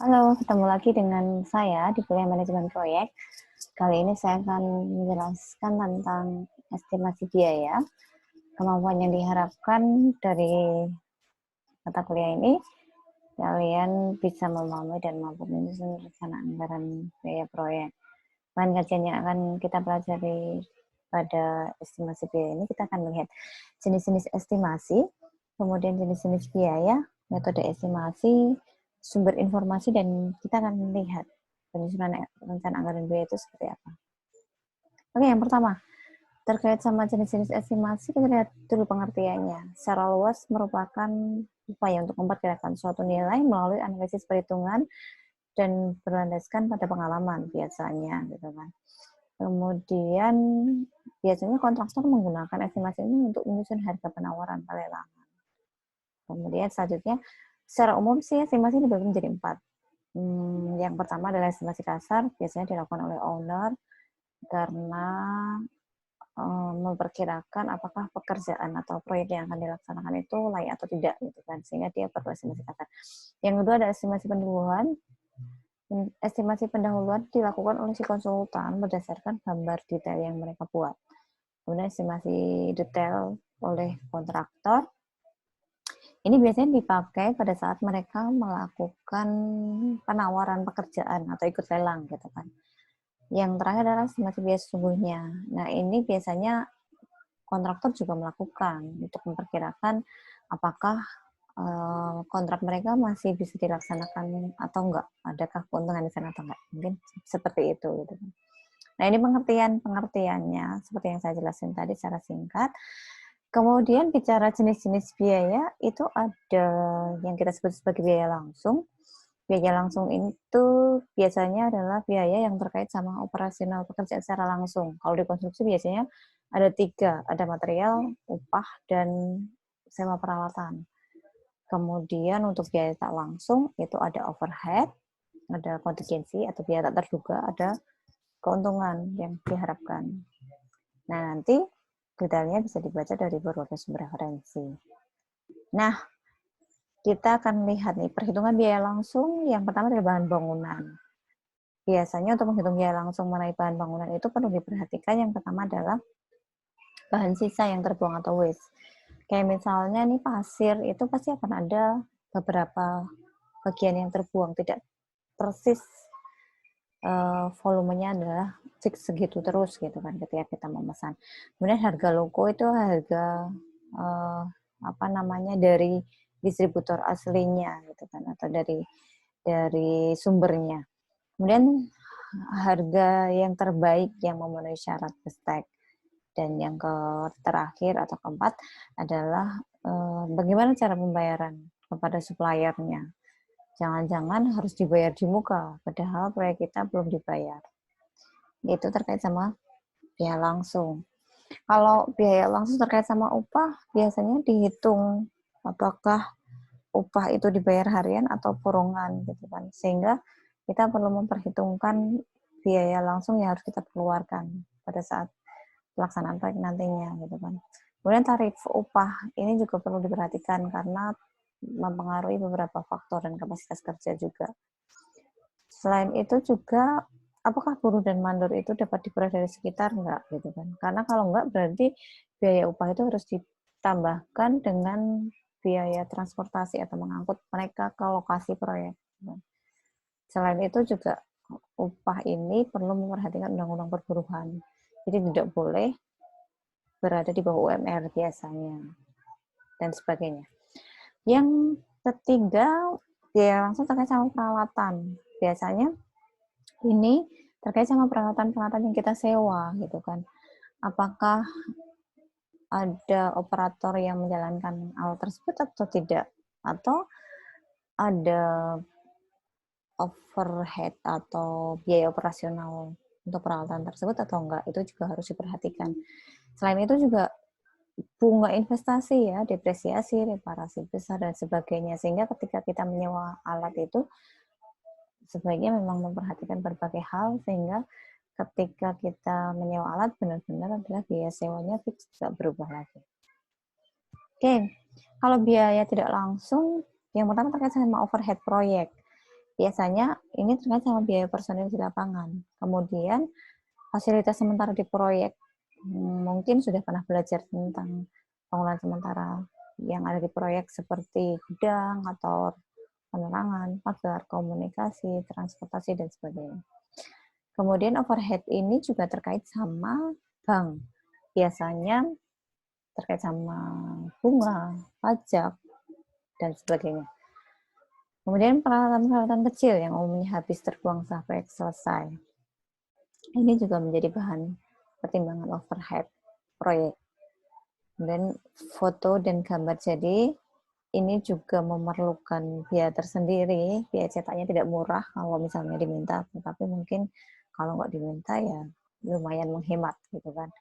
Halo, ketemu lagi dengan saya di kuliah manajemen proyek. Kali ini saya akan menjelaskan tentang estimasi biaya, kemampuan yang diharapkan dari mata kuliah ini. Kalian bisa memahami dan mampu menyusun rencana anggaran biaya proyek. Bahan kajian yang akan kita pelajari pada estimasi biaya ini, kita akan melihat jenis-jenis estimasi, kemudian jenis-jenis biaya, metode estimasi, sumber informasi, dan kita akan melihat penyusunan rencana anggaran biaya itu seperti apa. Oke, yang pertama, terkait sama jenis-jenis estimasi, kita lihat dulu pengertiannya. Secara luas merupakan upaya untuk memperkirakan suatu nilai melalui analisis perhitungan dan berlandaskan pada pengalaman biasanya, gitu kan. Kemudian biasanya kontraktor menggunakan estimasi ini untuk menyusun harga penawaran pelelangan. Kemudian selanjutnya, secara umum sih estimasi dibagi menjadi 4. Yang pertama adalah estimasi kasar, biasanya dilakukan oleh owner karena memperkirakan apakah pekerjaan atau proyek yang akan dilaksanakan itu layak atau tidak, gitu kan, sehingga dia perlu estimasi kasar. Yang kedua ada estimasi pendahuluan. Estimasi pendahuluan dilakukan oleh si konsultan berdasarkan gambar detail yang mereka buat. Kemudian estimasi detail oleh kontraktor. Ini biasanya dipakai pada saat mereka melakukan penawaran pekerjaan atau ikut lelang, gitu kan. Yang terakhir adalah estimasi biaya sesungguhnya. Nah, ini biasanya kontraktor juga melakukan untuk memperkirakan apakah kontrak mereka masih bisa dilaksanakan atau enggak, adakah keuntungan di sana atau enggak, mungkin seperti itu, gitu. Nah, ini pengertiannya seperti yang saya jelasin tadi secara singkat. Kemudian bicara jenis-jenis biaya, itu ada yang kita sebut sebagai biaya langsung. Biaya langsung itu biasanya adalah biaya yang terkait sama operasional pekerjaan secara langsung. Kalau di konstruksi biasanya ada 3, ada material, upah, dan sewa peralatan. Kemudian untuk biaya tak langsung itu ada overhead, ada kontingensi atau biaya tak terduga, ada keuntungan yang diharapkan. Nah, nanti detailnya bisa dibaca dari berbagai sumber referensi. Nah, kita akan lihat nih perhitungan biaya langsung. Yang pertama adalah bahan bangunan. Biasanya untuk menghitung biaya langsung mengenai bahan bangunan itu perlu diperhatikan yang pertama adalah bahan sisa yang terbuang atau waste. Kayak misalnya nih pasir itu pasti akan ada beberapa bagian yang terbuang, tidak persis volumenya adalah fix segitu terus, gitu kan, ketika kita memesan. Kemudian harga loko itu harga dari distributor aslinya, gitu kan, atau dari sumbernya. Kemudian harga yang terbaik yang memenuhi syarat bestek. Dan yang terakhir atau keempat adalah bagaimana cara pembayaran kepada suppliernya. Jangan-jangan harus dibayar di muka, padahal proyek kita belum dibayar. Itu terkait sama biaya langsung. Kalau biaya langsung terkait sama upah, biasanya dihitung apakah upah itu dibayar harian atau kurungan, gitu kan. Sehingga kita perlu memperhitungkan biaya langsung yang harus kita keluarkan pada saat pelaksanaan proyek nantinya, gitu kan. Kemudian tarif upah ini juga perlu diperhatikan karena mempengaruhi beberapa faktor dan kapasitas kerja juga. Selain itu juga apakah buruh dan mandor itu dapat diperoleh dari sekitar enggak, gitu kan. Karena kalau enggak berarti biaya upah itu harus ditambahkan dengan biaya transportasi atau mengangkut mereka ke lokasi proyek. Selain itu juga upah ini perlu memperhatikan undang-undang perburuhan. Jadi tidak boleh berada di bawah UMR biasanya dan sebagainya. Yang ketiga, biaya langsung terkait sama peralatan. Biasanya ini terkait sama peralatan-peralatan yang kita sewa, gitu kan. Apakah ada operator yang menjalankan alat tersebut atau tidak, atau ada overhead atau biaya operasional untuk peralatan tersebut atau enggak, itu juga harus diperhatikan. Selain itu juga bunga investasi ya, depresiasi, reparasi besar, dan sebagainya. Sehingga ketika kita menyewa alat itu, sebaiknya memang memperhatikan berbagai hal, sehingga ketika kita menyewa alat benar-benar adalah biaya sewanya fix, tidak berubah lagi. Oke, kalau biaya tidak langsung, yang pertama terkait sama overhead proyek. biasanya ini terkait sama biaya personil di lapangan. Kemudian fasilitas sementara di proyek. Mungkin sudah pernah belajar tentang bangunan sementara yang ada di proyek seperti gudang atau penerangan, pagar, komunikasi, transportasi, dan sebagainya. Kemudian overhead ini juga terkait sama bank. Biasanya terkait sama bunga, pajak, dan sebagainya. Kemudian peralatan-peralatan kecil yang umumnya habis terbuang sampai selesai. Ini juga menjadi bahan pertimbangan overhead proyek. Dan foto dan gambar jadi ini juga memerlukan biaya tersendiri. Biaya cetaknya tidak murah kalau misalnya diminta, tetapi mungkin kalau nggak diminta ya lumayan menghemat gitu kan.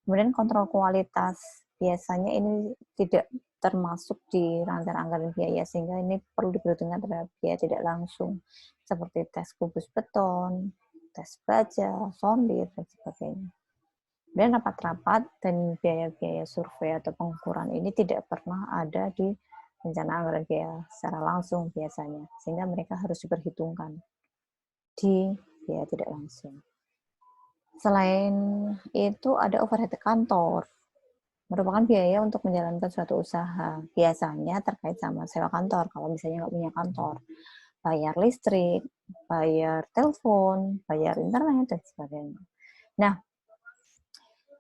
Kemudian kontrol kualitas, biasanya ini tidak termasuk di rangkaian anggaran biaya, sehingga ini perlu diperhitungkan terhadap biaya tidak langsung, seperti tes kubus beton, tes baja, sondir, dan sebagainya. Dan rapat-rapat dan biaya-biaya survei atau pengukuran ini tidak pernah ada di rencana anggaran biaya secara langsung biasanya, sehingga mereka harus diperhitungkan di biaya tidak langsung. Selain itu ada overhead kantor, merupakan biaya untuk menjalankan suatu usaha. Biasanya terkait sama sewa kantor, kalau misalnya nggak punya kantor. Bayar listrik, bayar telepon, bayar internet, dan sebagainya. Nah,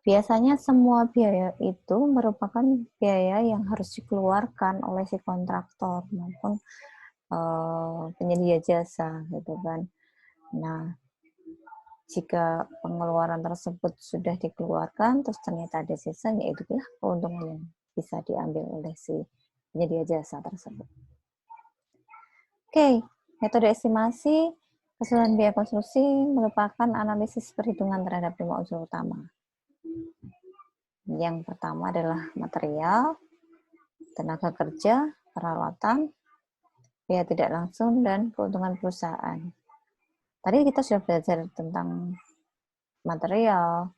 biasanya semua biaya itu merupakan biaya yang harus dikeluarkan oleh si kontraktor maupun penyedia jasa, gitu kan. Nah, jika pengeluaran tersebut sudah dikeluarkan, terus ternyata ada sisa, ya itulah keuntungan yang bisa diambil oleh si penyedia jasa tersebut. Oke, metode estimasi keseluruhan biaya konstruksi merupakan analisis perhitungan terhadap 5 unsur utama. Yang pertama adalah material, tenaga kerja, peralatan, biaya tidak langsung, dan keuntungan perusahaan. Tadi kita sudah belajar tentang material,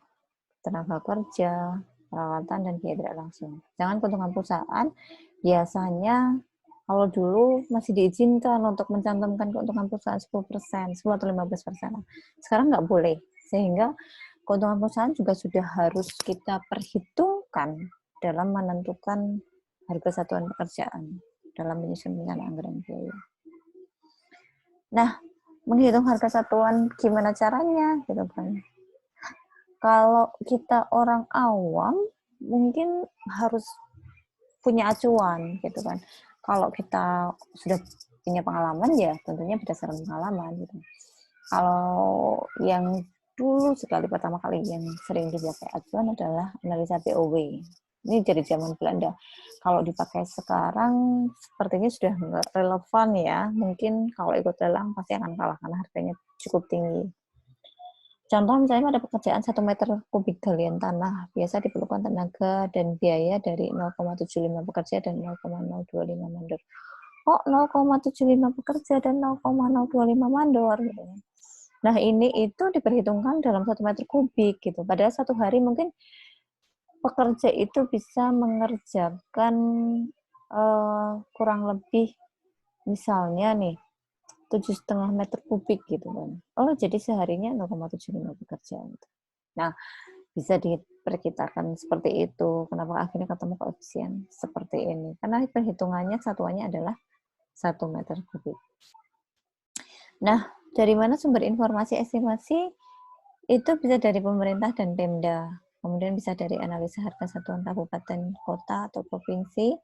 tenaga kerja, peralatan, dan biaya tidak langsung. Jangan keuntungan perusahaan, biasanya kalau dulu masih diizinkan untuk mencantumkan keuntungan perusahaan 10%, 10 atau 15%. Sekarang nggak boleh, sehingga keuntungan perusahaan juga sudah harus kita perhitungkan dalam menentukan harga satuan pekerjaan dalam menyusun rencana anggaran biaya. Nah, menghitung harga satuan gimana caranya gitu kan. Kalau kita orang awam mungkin harus punya acuan gitu kan. Kalau kita sudah punya pengalaman ya tentunya berdasarkan pengalaman gitu. Kalau yang dulu sekali pertama kali yang sering dipakai acuan adalah analisa BOW. Ini dari zaman Belanda. Kalau dipakai sekarang sepertinya sudah nggak relevan ya. Mungkin kalau ikut lelang pasti akan kalah karena harganya cukup tinggi. Contoh misalnya ada pekerjaan 1 meter kubik galian tanah, biasa diperlukan tenaga dan biaya dari 0,75 pekerja dan 0,025 mandor. Kok 0,75 pekerja dan 0,025 mandor? Gitu. Nah ini itu diperhitungkan dalam 1 meter kubik gitu. Padahal satu hari mungkin pekerja itu bisa mengerjakan kurang lebih misalnya nih 7,5 meter kubik gitu kan. Oh jadi seharinya 0,75 pekerja. Gitu. Nah bisa diperkirakan seperti itu. Kenapa akhirnya ketemu koefisien seperti ini? Karena perhitungannya satuannya adalah 1 meter kubik. Nah, dari mana sumber informasi estimasi? Itu bisa dari pemerintah dan Pemda. Kemudian bisa dari analisa harga satuan kabupaten, kota, atau provinsi.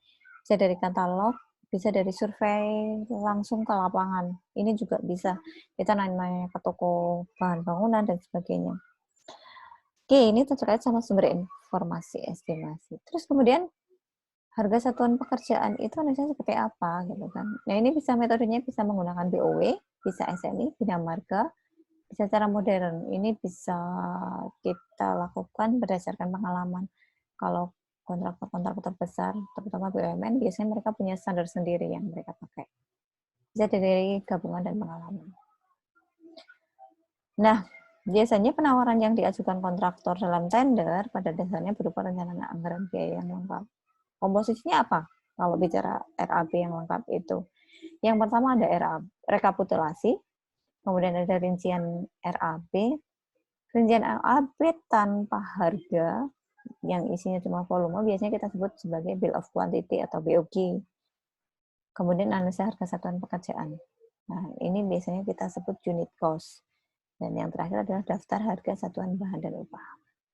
Bisa dari katalog, bisa dari survei langsung ke lapangan. Ini juga bisa. Kita nanya ke toko bahan bangunan dan sebagainya. Oke, ini terkait sama sumber informasi estimasi. Terus kemudian harga satuan pekerjaan itu analisa seperti apa gitu kan. Nah, ini bisa metodenya bisa menggunakan BOW, bisa SNI, bina marga, bisa cara modern. Ini bisa kita lakukan berdasarkan pengalaman. Kalau kontraktor-kontraktor besar, terutama BUMN, biasanya mereka punya standar sendiri yang mereka pakai. Bisa dari gabungan dan pengalaman. Nah, biasanya penawaran yang diajukan kontraktor dalam tender pada dasarnya berupa rencana anggaran biaya yang lengkap. Komposisinya apa? Kalau bicara RAB yang lengkap itu, Yang pertama ada rekapitulasi, kemudian ada rincian RAB. Rincian RAB tanpa harga yang isinya cuma volume biasanya kita sebut sebagai bill of quantity atau BOQ. Kemudian analisa harga satuan pekerjaan. Nah, ini biasanya kita sebut unit cost. Dan yang terakhir adalah daftar harga satuan bahan dan upah.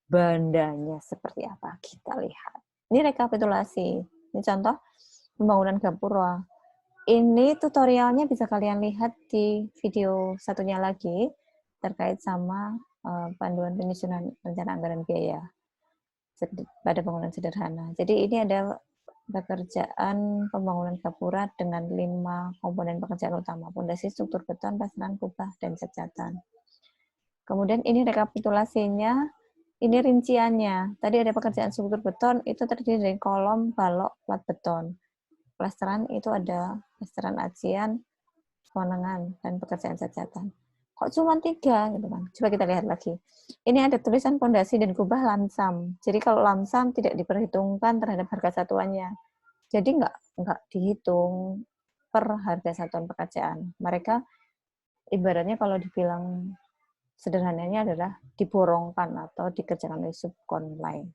Bandanya seperti apa? Kita lihat. Ini rekapitulasi. Ini contoh pembangunan gapura. Ini tutorialnya bisa kalian lihat di video satunya lagi terkait sama panduan penyusunan rencana anggaran biaya pada bangunan sederhana. Jadi ini ada pekerjaan pembangunan gapura dengan 5 komponen pekerjaan utama: pondasi, struktur beton, plesteran, kubah, dan catatan. Kemudian ini rekapitulasinya, ini rinciannya. Tadi ada pekerjaan struktur beton, itu terdiri dari kolom, balok, plat beton. Plesteran itu ada plesteran acian, kewenangan, dan pekerjaan catatan. Kok cuma 3 gitu kan? Coba kita lihat lagi. Ini ada tulisan pondasi dan kubah lamsam. Jadi kalau lamsam tidak diperhitungkan terhadap harga satuannya. Jadi nggak dihitung per harga satuan pekerjaan. Mereka ibaratnya kalau dibilang sederhananya adalah diborongkan atau dikerjakan oleh subkon lain.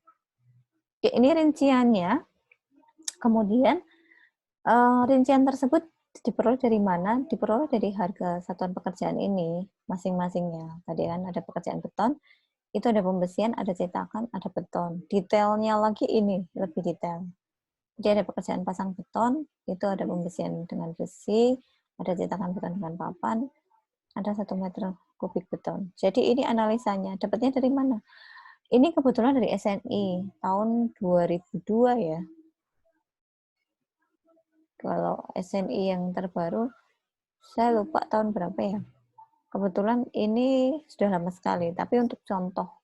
Ini rinciannya. Kemudian rincian tersebut diperoleh dari mana? Diperoleh dari harga satuan pekerjaan ini masing-masingnya. Tadi kan ada pekerjaan beton, itu ada pembesian, ada cetakan, ada beton. Detailnya lagi ini lebih detail. Jadi ada pekerjaan pasang beton, itu ada pembesian dengan besi, ada cetakan beton dengan papan, ada 1 meter kubik beton. Jadi ini analisanya, dapatnya dari mana? Ini kebetulan dari SNI tahun 2002 ya. Kalau SNI yang terbaru, saya lupa tahun berapa ya. Kebetulan ini sudah lama sekali, tapi untuk contoh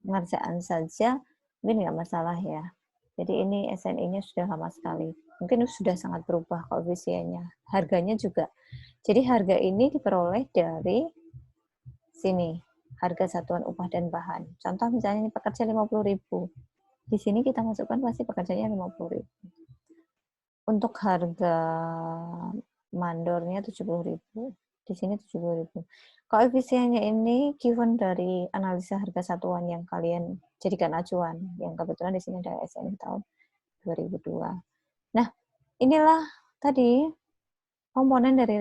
pengerjaan saja mungkin nggak masalah ya. Jadi ini SNI-nya sudah lama sekali. Mungkin sudah sangat berubah koefisiennya. Harganya juga. Jadi harga ini diperoleh dari sini, harga satuan upah dan bahan. Contoh misalnya ini pekerja 50.000. Di sini kita masukkan pasti pekerjanya 50.000. Untuk harga mandornya 70.000. Di sini 70.000. Koefisiennya ini given dari analisa harga satuan yang kalian jadikan acuan. Yang kebetulan di sini ada SNI tahun 2002. Nah, inilah tadi komponen dari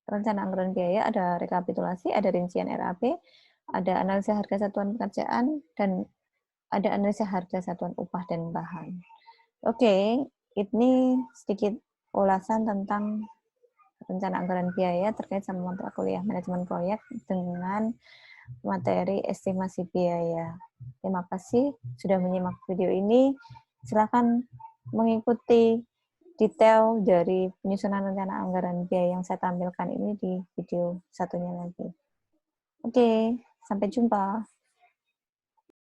rencana anggaran biaya, ada rekapitulasi, ada rincian RAB, ada analisa harga satuan pekerjaan, dan ada analisa harga satuan upah dan bahan. Oke, ini sedikit ulasan tentang rencana anggaran biaya terkait sama mata kuliah manajemen proyek dengan materi estimasi biaya. Terima kasih sudah menyimak video ini. Silakan mengikuti detail dari penyusunan rencana anggaran biaya yang saya tampilkan ini di video satunya lagi. Oke, sampai jumpa.